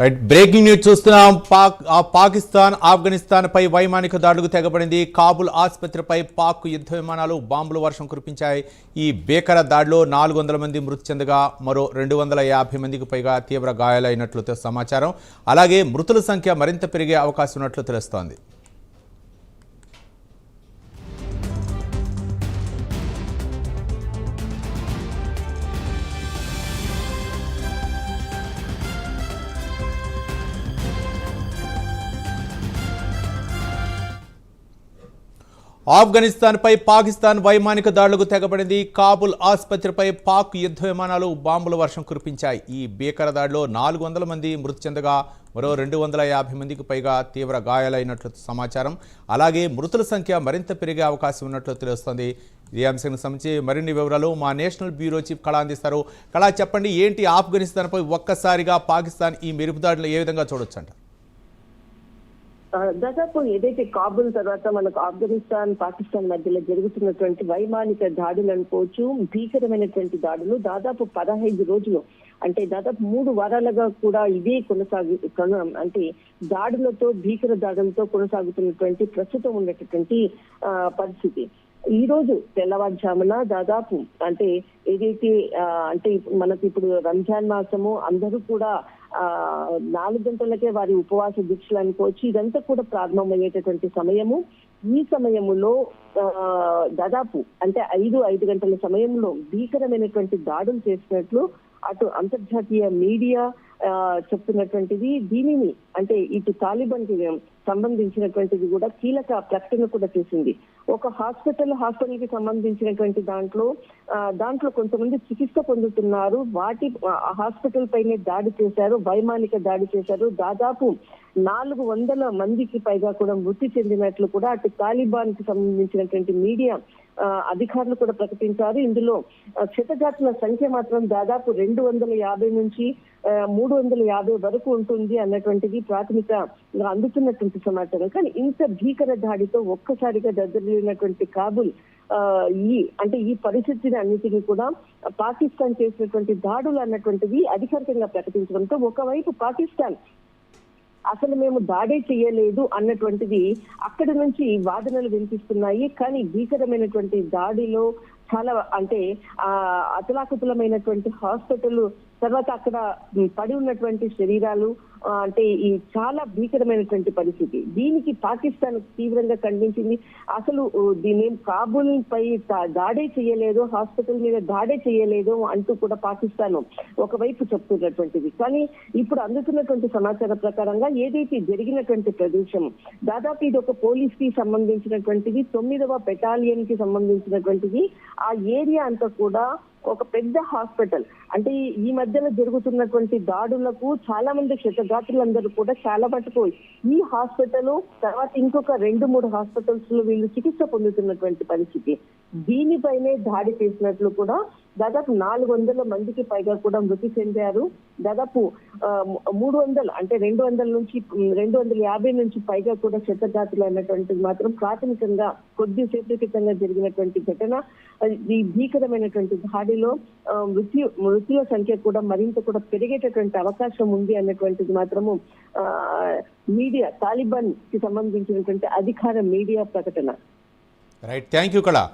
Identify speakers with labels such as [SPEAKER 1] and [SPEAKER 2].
[SPEAKER 1] Right breaking news చూస్తున్నాం. పాకిస్తాన్ ఆఫ్ఘనిస్తాన్ పై వైమానిక దాడులకు తెగబడింది. కాబుల్ ఆసుపత్రిపై పాక్ యుద్ధ విమానాలు బాంబుల వర్షం కురిపించాయి. ఈ భీకర దాడిలో 400 మంది మృతి చెందగా మరో 250 మందికి పైగా తీవ్ర గాయాలైనట్లు సమాచారం. అలాగే మృతుల సంఖ్య మరింత పెరిగే అవకాశం ఉన్నట్లు తెలుస్తోంది. ఆఫ్ఘనిస్తాన్పై పాకిస్తాన్ వైమానిక దాడులకు తెగబడింది. కాబుల్ ఆసుపత్రిపై పాక్ యుద్ధ విమానాలు బాంబుల వర్షం కురిపించాయి. ఈ భీకర దాడిలో 400 మంది మృతి చెందగా మరో 250 మందికి పైగా తీవ్ర గాయాలైనట్లు సమాచారం. అలాగే మృతుల సంఖ్య మరింత పెరిగే అవకాశం ఉన్నట్లు తెలుస్తోంది. ఈ అంశానికి సంబంధించి మరిన్ని వివరాలు మా నేషనల్ బ్యూరో చీఫ్ కళా అందిస్తారు. కళా, చెప్పండి, ఏంటి ఆఫ్ఘనిస్తాన్పై ఒక్కసారిగా పాకిస్తాన్ ఈ మెరుపు దాడులు ఏ విధంగా చూడొచ్చు అంట?
[SPEAKER 2] దాదాపు ఏదైతే కాబుల్ తర్వాత మనకు ఆఫ్ఘనిస్తాన్ పాకిస్తాన్ మధ్యలో జరుగుతున్నటువంటి వైమానిక దాడులు అనుకోవచ్చు, భీకరమైనటువంటి దాడులు దాదాపు 15 రోజులు అంటే దాదాపు 3 వారాలుగా కూడా ఇదే అంటే దాడులతో భీకర దాడులతో కొనసాగుతున్నటువంటి ప్రస్తుతం ఉన్నటువంటి పరిస్థితి. ఈ రోజు తెల్లవారుజామున దాదాపు అంటే ఏదైతే అంటే మనకి ఇప్పుడు రంజాన్ మాసము, అందరూ కూడా 4 గంటలకే వారి ఉపవాస దీక్షలు అనుకోవచ్చు. ఇదంతా కూడా ప్రారంభమయ్యేటటువంటి సమయము. ఈ సమయములో దాదాపు అంటే 5 గంటల సమయంలో భీకరమైనటువంటి దాడులు చేసినట్లు అటు అంతర్జాతీయ మీడియా చెప్తున్నటువంటిది. దీనిని అంటే ఇటు తాలిబాన్ కి సంబంధించినటువంటిది కూడా కీలక ప్రకటన కూడా చేసింది. ఒక హాస్పిటల్ కి సంబంధించినటువంటి దాంట్లో కొంతమంది చికిత్స పొందుతున్నారు. వాటి హాస్పిటల్ పైనే దాడి చేశారు, వైమానిక దాడి చేశారు. దాదాపు 400 మందికి పైగా కూడా మృతి చెందినట్లు కూడా అటు తాలిబాన్ కి సంబంధించినటువంటి మీడియా అధికారులు కూడా ప్రకటించారు. ఇందులో క్షతగాత్రుల సంఖ్య మాత్రం దాదాపు 250 నుంచి 350 వరకు ఉంటుంది అన్నటువంటిది ప్రాథమికంగా అందుతున్నటువంటి సమాచారం. కానీ ఇంత భీకర దాడితో ఒక్కసారిగా దద్దరిల్లినటువంటి కాబుల్ ఈ పరిస్థితిని అన్నిటినీ కూడా పాకిస్తాన్ చేసినటువంటి దాడులు అన్నటువంటిది అధికారికంగా ప్రకటించడంతో ఒకవైపు పాకిస్తాన్ అసలు మేము దాడే చేయలేదు అన్నటువంటిది అక్కడి నుంచి వాదనలు వినిపిస్తున్నాయి. కానీ భీకరమైనటువంటి దాడిలో చాలా అంటే అతలాకుతలమైనటువంటి హాస్పిటల్, తర్వాత అక్కడ పడి ఉన్నటువంటి శరీరాలు అంటే ఈ చాలా భీకరమైనటువంటి పరిస్థితి. దీనికి పాకిస్తాన్ తీవ్రంగా ఖండించింది. అసలు దీని కాబుల్ పై దాడే చేయలేదు, హాస్పిటల్ మీద దాడే చేయలేదు అంటూ కూడా పాకిస్తాన్ ఒకవైపు చెప్తున్నటువంటిది. కానీ ఇప్పుడు అందుతున్నటువంటి సమాచారం ప్రకారంగా ఏదైతే జరిగినటువంటి ప్రదేశం దాదాపు ఇది ఒక పోలీస్ కి సంబంధించినటువంటిది, 9వ బెటాలియన్ కి సంబంధించినటువంటిది. ఆ ఏరియా అంతా కూడా ఒక పెద్ద హాస్పిటల్. అంటే ఈ మధ్యలో జరుగుతున్నటువంటి దాడులకు చాలా మంది క్షతగాత్రులందరూ కూడా చాలా మటుకు ఈ హాస్పిటల్ తర్వాత ఇంకొక 2-3 హాస్పిటల్స్ లో వీళ్ళు చికిత్స పొందుతున్నటువంటి పరిస్థితి. దీనిపైనే దాడి చేసినట్లు కూడా దాదాపు 400 మందికి పైగా కూడా మృతి చెందారు. దాదాపు 300 అంటే 200 నుంచి 250 నుంచి పైగా కూడా క్షతగాత్రులు అన్నటువంటిది మాత్రం ప్రాథమికంగా కొద్దిసేపు క్రితంగా జరిగినటువంటి ఘటన. ఈ భీకరమైనటువంటి దాడిలో మృతుల సంఖ్య కూడా మరింత కూడా పెరిగేటటువంటి అవకాశం ఉంది అన్నటువంటిది మాత్రము మీడియా, తాలిబాన్ కి సంబంధించినటువంటి అధికార మీడియా ప్రకటన.
[SPEAKER 1] రైట్, థ్యాంక్ యూ కళా.